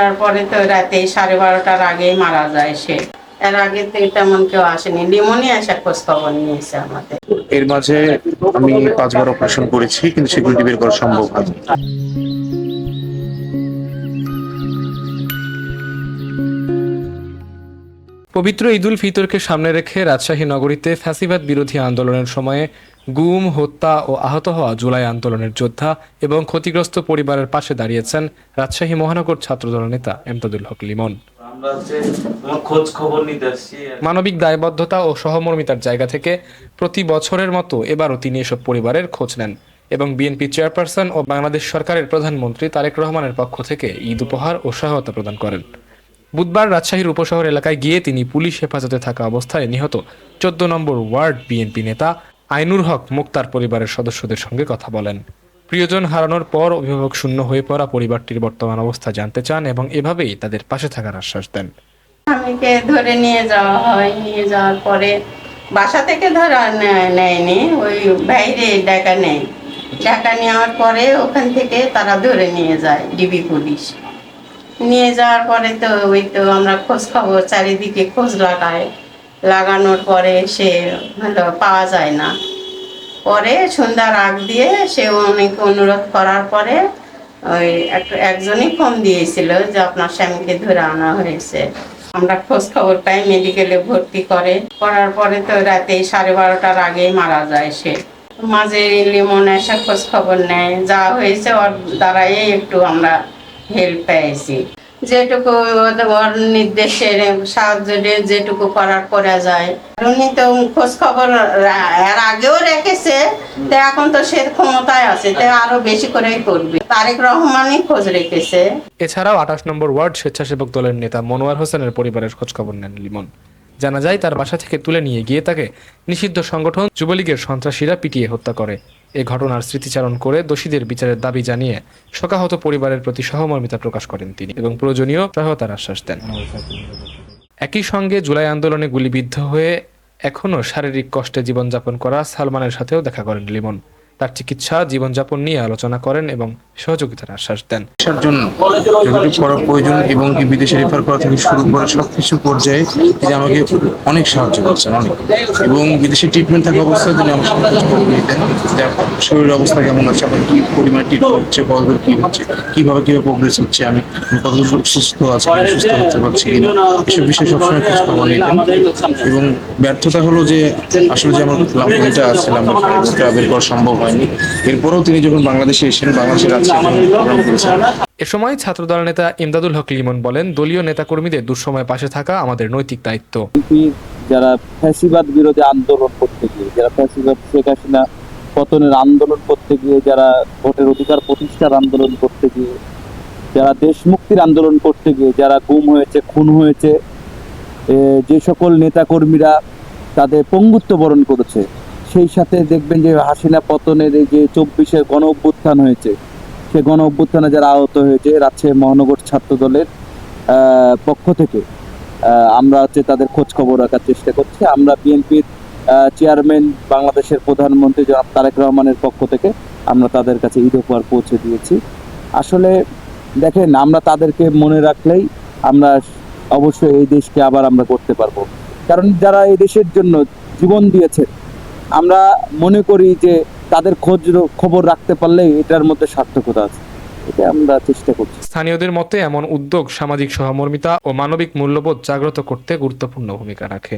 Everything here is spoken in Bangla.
করার পরে তো রাতে 12:30টার আগেই মারা যায় সে। এর আগে তো তেমন কেউ আসেনি, লিমনই এসে খোঁজ খবর নিয়েছে আমাদের। এর মাঝে আমি 5 বার অপারেশন করেছি, কিন্তু সিকিউরিটি বের করা সম্ভব হয়নি। পবিত্র ঈদুল ফিতরকে সামনে রেখে রাজশাহী নগরীতে ফ্যাসিবাদ বিরোধী আন্দোলনের সময়ে গুম, হত্যা ও আহত হওয়া জুলাই আন্দোলনের যোদ্ধা এবং ক্ষতিগ্রস্ত পরিবারের পাশে দাঁড়িয়েছেন রাজশাহী মহানগর ছাত্রদল নেতা এমদাদুল হক লিমন। মানবিক দায়বদ্ধতা ও সহমর্মিতার জায়গা থেকে প্রতি বছরের মতো এবারও তিনি এসব পরিবারের খোঁজ নেন এবং বিএনপি চেয়ারপারসন ও বাংলাদেশ সরকারের প্রধানমন্ত্রী তারেক রহমানের পক্ষ থেকে ঈদ উপহার ও সহায়তা প্রদান করেন। বুধবার রাজশাহীর উপশহর এলাকায় গিয়ে তিনি পুলিশ হেফাজতে থাকা অবস্থায় নিহত 14 নম্বর ওয়ার্ড বিএনপি নেতা আইনুর হক মুক্তার পরিবারের সদস্যদের সঙ্গে কথা বলেন। প্রিয়জন হারানোর পর অভিভাবক শূন্য হয়ে পড়া পরিবারটির বর্তমান অবস্থা জানতে চান এবং এভাবেই তাদের পাশে থাকার আশ্বাস দেন। স্বামীকে ধরে নিয়ে যাওয়া হয়, নিয়ে যাওয়ার পরে বাসা থেকে ধরা নেয়নি, ওই বাইরে ডাকা নেয়। ডাকা নেওয়ার পরে ওখান থেকে তারা ধরে নিয়ে যায় ডিবি পুলিশ। নিয়ে যাওয়ার পরে তো ওই তো আমরা খোঁজ খবর চারিদিকে খোঁজ লাগানোর পরে সে পাওয়া যায় না। পরে সন্ধ্যার আগ দিয়ে সে অনেক অনুরোধ করার পরে ওই একজনই ফোন দিয়েছিল যে আপনার স্বামীকে ধরে আনা হয়েছে। আমরা খোঁজ খবর পাই, মেডিকেলে ভর্তি করার পরে তো রাতে 12:30টার আগেই মারা যায় সে। মাঝে লিমন এসে খোঁজ খবর নেয়, যা হয়েছে ওর দ্বারাই একটু আমরা হেল্প পেয়েছি। যেটুকু ওর নির্দেশের সাহায্য যেটুকু করা যায়। উনি তো খোঁজ খবর এর আগেও রেখেছে, তো এখন তো সে ক্ষমতায় আছে, তো আরো বেশি করেই করবে। তারেক রহমানই খোঁজ রেখেছে। এছাড়াও 28 নম্বর ওয়ার্ড স্বেচ্ছাসেবক দলের নেতা মনোয়ার হোসেনের পরিবারের খোঁজখবর নেন লিমন। জানা যায় তার বাসা থেকে তুলে নিয়ে গিয়ে তাকে নিষিদ্ধ সংগঠন যুবলীগের সন্ত্রাসীরা পিটিয়ে হত্যা করে। এ ঘটনার স্মৃতিচারণ করে দোষীদের বিচারের দাবি জানিয়ে শোকাহত পরিবারের প্রতি সহমর্মিতা প্রকাশ করেন তিনি এবং প্রয়োজনীয় সহায়তার আশ্বাস দেন। একই সঙ্গে জুলাই আন্দোলনে গুলিবিদ্ধ হয়ে এখনও শারীরিক কষ্টে জীবনযাপন করা সালমানের সাথেও দেখা করেন লিমন। তার চিকিৎসা, জীবনযাপন নিয়ে আলোচনা করেন এবং সহযোগিতার আশ্বাস দেন। চিকিৎসার জন্য যতটুকু করা প্রয়োজন এবং কি বিদেশে রেফার করা থেকে শুরু করে সবকিছু পর্যায়ে তিনি আমাকে অনেক সাহায্য করছেন, অনেক। এবং বিদেশে ট্রিটমেন্ট থাকা অবস্থায় তিনি আমার সাথে খোঁজ খবর নিতেন যে শরীরের অবস্থা কেমন আছে, আমার কি পরিমাণে ট্রিটমেন্ট হচ্ছে, কতদূর কি হচ্ছে, কিভাবে প্রোগ্রেস হচ্ছে, আমি কতদূর সুস্থ আছি, সুস্থ হতে পারছি কিনা, এসব বিষয়ে সবসময় খোঁজ খবর নিতেন। এবং ব্যর্থতা হলো যে আসলে যে আমার লাম্বারিটা আছে, লাম্বারিটা বের করা সম্ভব হয়নি। এরপরেও তিনি যখন বাংলাদেশে এসেছেন, বাংলাদেশের প্রোগ্রাম করেছেন। এ সময় ছাত্রদল নেতা এমদাদুল হক লিমন বলেন, দলীয় নেতাকর্মীদের দুঃসময়ে পাশে থাকা আমাদের নৈতিক দায়িত্ব। যারা ফ্যাসিবাদ বিরোধী আন্দোলন করতে গিয়ে, যারা ফ্যাসিবাদ শেখ হাসিনা পতনের আন্দোলন করতে গিয়ে, যারা ভোটের অধিকার প্রতিষ্ঠার আন্দোলন করতে গিয়ে, যারা দেশ মুক্তির আন্দোলন করতে গিয়ে যারা গুম হয়েছে, খুন হয়েছে, যে সকল নেতাকর্মীরা তাদের পঙ্গুত্ব বরণ করেছে, সেই সাথে দেখবেন যে হাসিনা পতনের এই যে 24-এর গণ অভ্যুত্থান হয়েছে, সে গণ অভ্যুত্থানে যারা আহত হয়েছে, রাজশাহী মহানগর ছাত্র দলের পক্ষ থেকে আমরা তাদের খোঁজ খবর রাখার চেষ্টা করছি। আমরা বিএনপির চেয়ারম্যান, বাংলাদেশের প্রধানমন্ত্রী জনাব তারেক রহমানের পক্ষ থেকে আমরা তাদের কাছে ঈদ উপহার পৌঁছে দিয়েছি। আসলে দেখেন, আমরা তাদেরকে মনে রাখলেই আমরা অবশ্যই এই দেশকে আবার আমরা করতে পারবো। কারণ যারা এই দেশের জন্য জীবন দিয়েছে, আমরা মনে করি যে তাদের খোঁজ খবর রাখতে পারলেই এটার মধ্যে সার্থকতা আছে, এটা আমরা চেষ্টা করছি। স্থানীয়দের মতে এমন উদ্যোগ সামাজিক সহমর্মিতা ও মানবিক মূল্যবোধ জাগ্রত করতে গুরুত্বপূর্ণ ভূমিকা রাখে।